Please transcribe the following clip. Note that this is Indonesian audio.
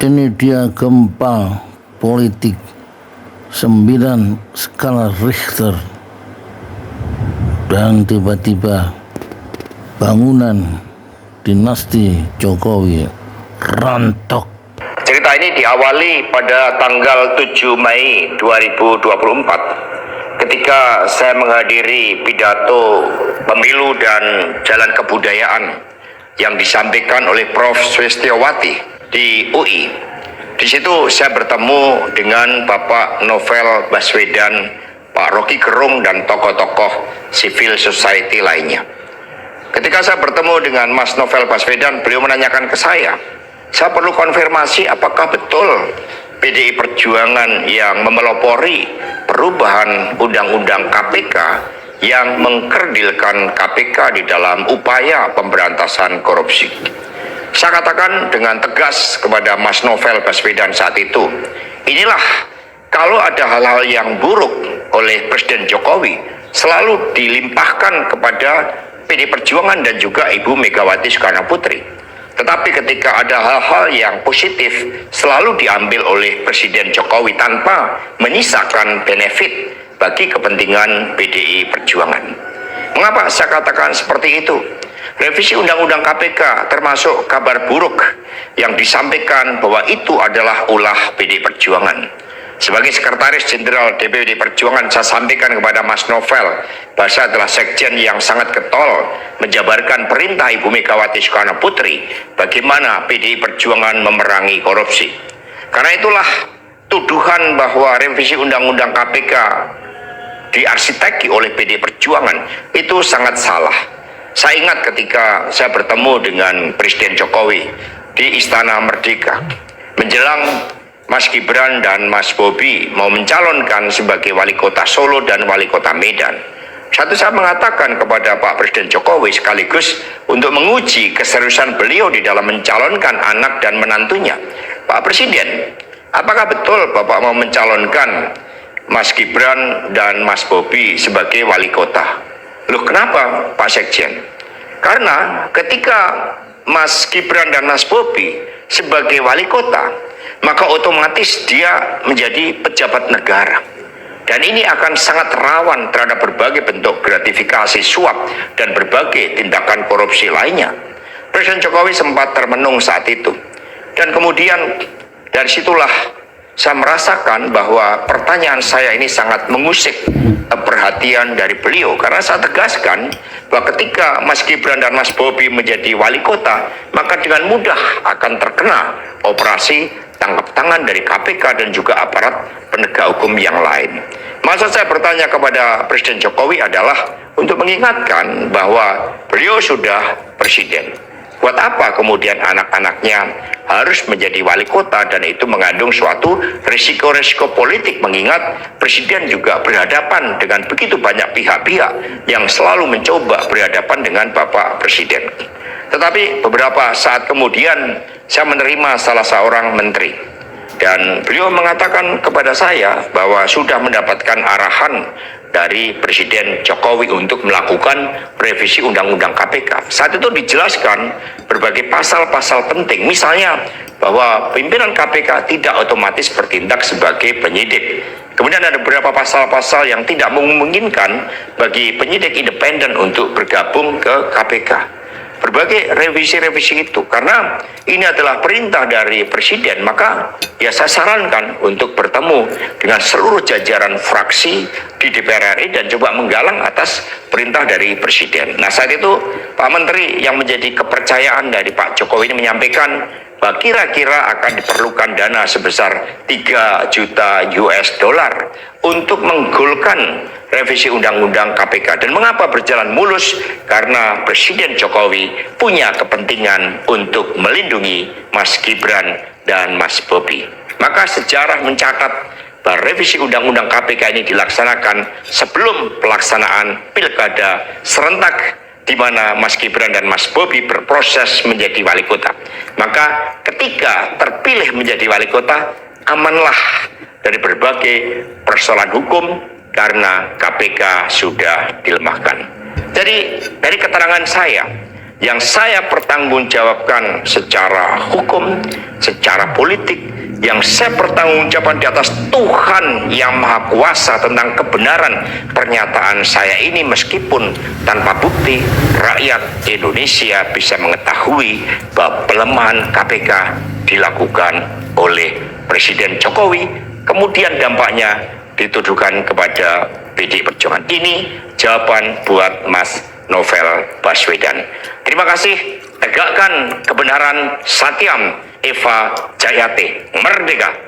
Ini dia gempa politik 9 skala Richter, dan tiba-tiba bangunan dinasti Jokowi rontok. Cerita ini diawali pada tanggal 7 Mei 2024 ketika saya menghadiri pidato pemilu dan jalan kebudayaan yang disampaikan oleh Prof. Sulistyowati di UI. Di situ saya bertemu dengan Bapak Novel Baswedan, Pak Rocky Gerung, dan tokoh-tokoh civil society lainnya. Ketika saya bertemu dengan Mas Novel Baswedan, beliau menanyakan ke saya perlu konfirmasi apakah betul PDI Perjuangan yang memelopori perubahan Undang-Undang KPK yang mengkerdilkan KPK di dalam upaya pemberantasan korupsi. Saya katakan dengan tegas kepada Mas Novel Baswedan saat itu, inilah kalau ada hal-hal yang buruk oleh Presiden Jokowi selalu dilimpahkan kepada PDI Perjuangan dan juga Ibu Megawati Soekarno Putri. Tetapi ketika ada hal-hal yang positif selalu diambil oleh Presiden Jokowi tanpa menyisakan benefit bagi kepentingan PDI Perjuangan. Mengapa saya katakan seperti itu? Revisi Undang-Undang KPK termasuk kabar buruk yang disampaikan bahwa itu adalah ulah PDI Perjuangan. Sebagai Sekretaris Jenderal DPD Perjuangan, saya sampaikan kepada Mas Novel bahwa saya adalah sekjen yang sangat getol menjabarkan perintah Ibu Megawati Soekarno Putri bagaimana PDI Perjuangan memerangi korupsi. Karena itulah tuduhan bahwa revisi Undang-Undang KPK diarsiteki oleh PDI Perjuangan itu sangat salah. Saya ingat ketika saya bertemu dengan Presiden Jokowi di Istana Merdeka menjelang Mas Gibran dan Mas Bobi mau mencalonkan sebagai wali kota Solo dan wali kota Medan. Saya mengatakan kepada Pak Presiden Jokowi sekaligus untuk menguji keseriusan beliau di dalam mencalonkan anak dan menantunya. Pak Presiden, apakah betul Bapak mau mencalonkan Mas Gibran dan Mas Bobi sebagai wali kota? Loh, kenapa Pak Sekjen? Karena ketika Mas Gibran dan Mas Bobi sebagai wali kota, maka otomatis dia menjadi pejabat negara. Dan ini akan sangat rawan terhadap berbagai bentuk gratifikasi, suap, dan berbagai tindakan korupsi lainnya. Presiden Jokowi sempat termenung saat itu. Dan kemudian dari situlah saya merasakan bahwa pertanyaan saya ini sangat mengusik perhatian dari beliau. Karena saya tegaskan bahwa ketika Mas Gibran dan Mas Bobi menjadi wali kota, maka dengan mudah akan terkena operasi tangkap tangan dari KPK dan juga aparat penegak hukum yang lain. Maksud saya bertanya kepada Presiden Jokowi adalah untuk mengingatkan bahwa beliau sudah presiden. Buat apa kemudian anak-anaknya harus menjadi wali kota, dan itu mengandung suatu risiko-risiko politik, mengingat presiden juga berhadapan dengan begitu banyak pihak-pihak yang selalu mencoba berhadapan dengan Bapak Presiden. Tetapi beberapa saat kemudian saya menerima salah seorang menteri dan beliau mengatakan kepada saya bahwa sudah mendapatkan arahan dari Presiden Jokowi untuk melakukan revisi Undang-Undang KPK. Saat itu dijelaskan berbagai pasal-pasal penting, misalnya bahwa pimpinan KPK tidak otomatis bertindak sebagai penyidik. Kemudian ada beberapa pasal-pasal yang tidak memungkinkan bagi penyidik independen untuk bergabung ke KPK. Berbagai revisi-revisi itu, karena ini adalah perintah dari Presiden, maka ya saya sarankan untuk bertemu dengan seluruh jajaran fraksi di DPR RI dan coba menggalang atas perintah dari Presiden. Nah, saat itu Pak Menteri yang menjadi kepercayaan dari Pak Jokowi ini menyampaikan bahwa kira-kira akan diperlukan dana sebesar 3 juta US dollar untuk menggolkan revisi Undang-Undang KPK. Dan mengapa berjalan mulus? Karena Presiden Jokowi punya kepentingan untuk melindungi Mas Gibran dan Mas Bobi. Maka sejarah mencatat bahwa revisi Undang-Undang KPK ini dilaksanakan sebelum pelaksanaan Pilkada serentak di mana Mas Gibran dan Mas Bobi berproses menjadi wali kota. Maka ketika terpilih menjadi wali kota, amanlah dari berbagai persoalan hukum karena KPK sudah dilemahkan. Jadi dari keterangan saya yang saya pertanggungjawabkan secara hukum, secara politik, yang saya pertanggungjawabkan di atas Tuhan yang Maha Kuasa tentang kebenaran pernyataan saya ini, meskipun tanpa bukti rakyat Indonesia bisa mengetahui bahwa pelemahan KPK dilakukan oleh Presiden Jokowi, kemudian dampaknya dituduhkan kepada PDI Perjuangan. Ini jawaban buat Mas Novel Baswedan. Terima kasih. Tegakkan kebenaran. Satyam Eva Jayate. Merdeka.